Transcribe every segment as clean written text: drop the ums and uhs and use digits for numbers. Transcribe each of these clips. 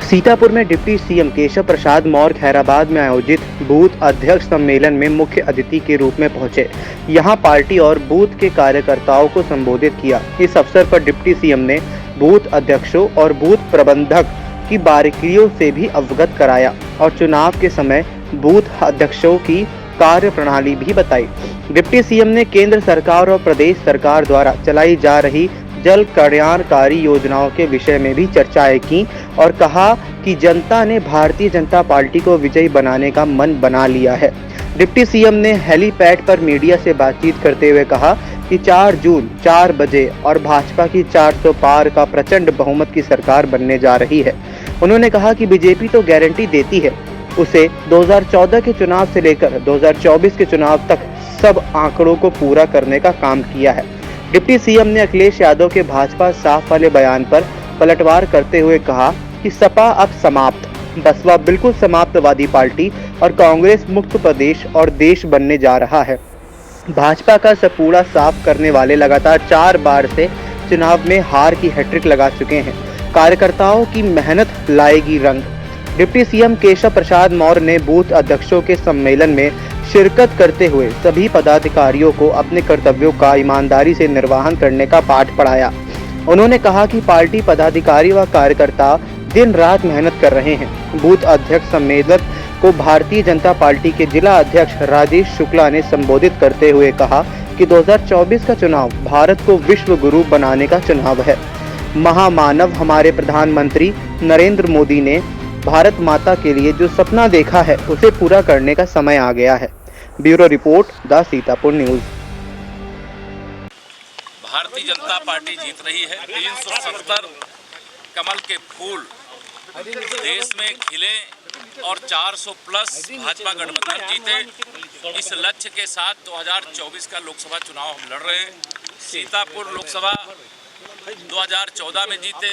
सीतापुर में deputy CM Keshav Prasad Maurya Khairabad में आयोजित बूथ अध्यक्ष सम्मेलन में मुख्य अतिथि के रूप में पहुंचे। यहां पार्टी और बूथ के कार्यकर्ताओं को संबोधित किया। इस अवसर पर डिप्टी सीएम ने बूथ अध्यक्षों और बूथ प्रबंधक की बारीकियों से भी अवगत कराया और चुनाव के समय बूथ अध्यक्षों की कार्य प्रणाली भी बताई। डिप्टी सीएम ने केंद्र सरकार और प्रदेश सरकार द्वारा चलाई जा रही जल कल्याणकारी योजनाओं के विषय में भी चर्चाएं की और कहा कि जनता ने भारतीय जनता पार्टी को विजयी बनाने का मन बना लिया है। डिप्टी सीएम ने हेलीपैड पर मीडिया से बातचीत करते हुए कहा कि 4 जून 4 बजे और भाजपा की 400 पार का प्रचंड बहुमत की सरकार बनने जा रही है। उन्होंने कहा कि बीजेपी तो गारंटी देती है, उसे 2014 के चुनाव से लेकर 2024 के चुनाव तक सब आंकड़ों को पूरा करने का काम किया है। डिप्टी सीएम ने अखिलेश यादव के भाजपा साफ वाले बयान पर पलटवार करते हुए कहा कि सपा अब समाप्त, बसपा बिल्कुल समाप्तवादी पार्टी और कांग्रेस मुक्त प्रदेश और देश बनने जा रहा है। भाजपा का सपूड़ा साफ करने वाले लगातार 4 बार से चुनाव में हार की हैट्रिक लगा चुके हैं। कार्यकर्ताओं की मेहनत लाएगी रंग। डिप्टी सीएम केशव प्रसाद मौर्य ने बूथ अध्यक्षों के सम्मेलन में शिरकत करते हुए सभी पदाधिकारियों को अपने कर्तव्यों का ईमानदारी से निर्वहन करने का पाठ पढ़ाया। उन्होंने कहा कि पार्टी पदाधिकारी व कार्यकर्ता दिन रात मेहनत कर रहे हैं। बूथ अध्यक्ष सम्मेलन को भारतीय जनता पार्टी के जिला अध्यक्ष राजेश शुक्ला ने संबोधित करते हुए कहा कि 2024 का चुनाव भारत को विश्व गुरु बनाने का चुनाव है। महामानव हमारे प्रधानमंत्री नरेंद्र मोदी ने भारत माता के लिए जो सपना देखा है उसे पूरा करने का समय आ गया है। Bureau report, the Sitapur news. Bharatiya Janata party जीत रही है। 370 कमल के फूल देश में खिले और 400 प्लस भाजपा गठबंधन जीते। इस लक्ष्य के साथ 2024 का लोकसभा चुनाव हम लड़ रहे हैं। सीतापुर लोकसभा 2014 में जीते,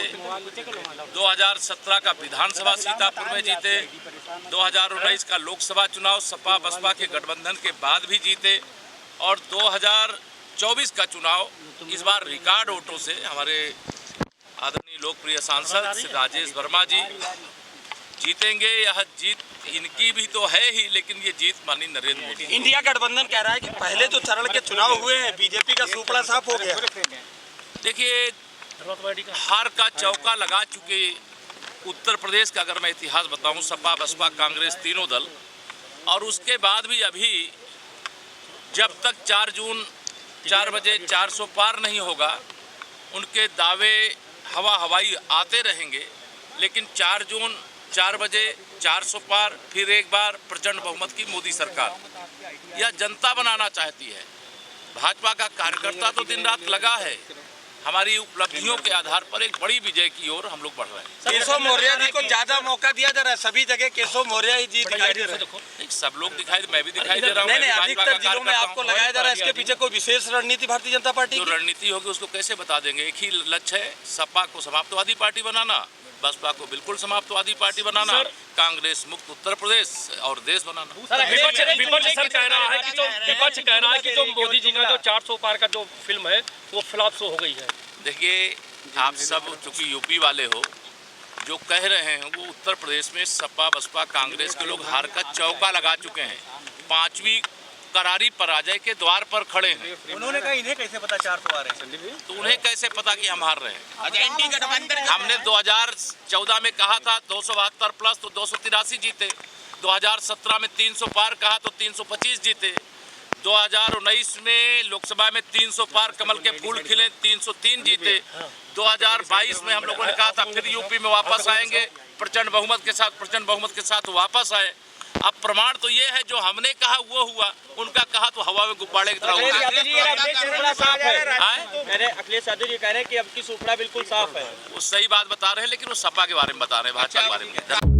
2017 का विधानसभा सीतापुर में जीते, 2019 का लोकसभा चुनाव सपा बसपा के गठबंधन के बाद भी जीते और 2024 का चुनाव इस बार रिकॉर्ड वोटों से हमारे आदरणीय लोकप्रिय सांसद श्री राजेश वर्मा जी जीतेंगे। यह जीत इनकी भी तो है ही, लेकिन ये जीत माननीय नरेंद्र मोदी। इंडिया गठबंधन कह रहा है कि पहले जो चरण के चुनाव हुए हैं बीजेपी का सुपड़ा साफ हो गया। देखिए, हार का चौका लगा चुके उत्तर प्रदेश का अगर मैं इतिहास बताऊं, सपा बसपा कांग्रेस तीनों दल, और उसके बाद भी अभी जब तक 4 जून 4 बजे 400 पार नहीं होगा उनके दावे हवाई आते रहेंगे। लेकिन 4 जून 4 बजे 400 पार, फिर एक बार प्रचंड बहुमत की मोदी सरकार, यह जनता बनाना चाहती है। भाजपा का कार्यकर्ता तो दिन रात लगा है। हमारी उपलब्धियों के आधार पर एक बड़ी विजय की ओर हम लोग बढ़ रहे हैं। केशव मौर्य जी को ज्यादा मौका दिया जा रहा है, सभी जगह केशव मौर्य ही जी दिखाई दे रहा है। सब लोग दिखाई, मैं भी दिखाई दे रहा हूँ। नहीं, अधिकतर जिलों में आपको लगाया जा रहा है। इसके पीछे कोई विशेष रणनीति भारतीय जनता पार्टी की रणनीति होगी उसको कैसे बता देंगे। एक ही लक्ष्य है, सपा को समाप्तवादी पार्टी बनाना, बसपा को बिल्कुल समाप्तवादी पार्टी बनाना, कांग्रेस मुक्त उत्तर प्रदेश और देश बनाना। विपक्ष सर कह रहा है कि जो मोदी जी का जो 400 पार का जो फिल्म है वो फ्लॉप शो हो गई है। देखिए, आप सब चूंकि यूपी वाले हो, जो कह रहे हैं वो उत्तर प्रदेश में सपा बसपा कांग्रेस के लोग हार का चौका लगा चुके हैं। 5वीं करारी पराजय के द्वार पर खड़े हैं। उन्होंने कहा इन्हें कैसे पता 400 पार है, तो उन्हें कैसे पता कि हम हार रहे हैं। हमने 2014 में कहा था 272 प्लस तो 283 जीते, 2017 में 300 पार कहा तो 325 जीते, 2019 में लोकसभा में 300 पार कमल के फूल खिले 303 जीते, 2022 में हम लोगों ने कहा था फिर यूपी में वापस आएंगे प्रचंड बहुमत के साथ वापस आए। अब प्रमाण तो ये है जो हमने कहा वो हुआ, उनका कहा तो हवा में गुब्बारे की तरह हो गया। अखिलेश यादव जी कह रहे हैं कि अब की सुपड़ा बिल्कुल साफ है। वो सही बात बता रहे हैं, लेकिन वो सपा के बारे में बता रहे हैं, भाजपा के बारे में।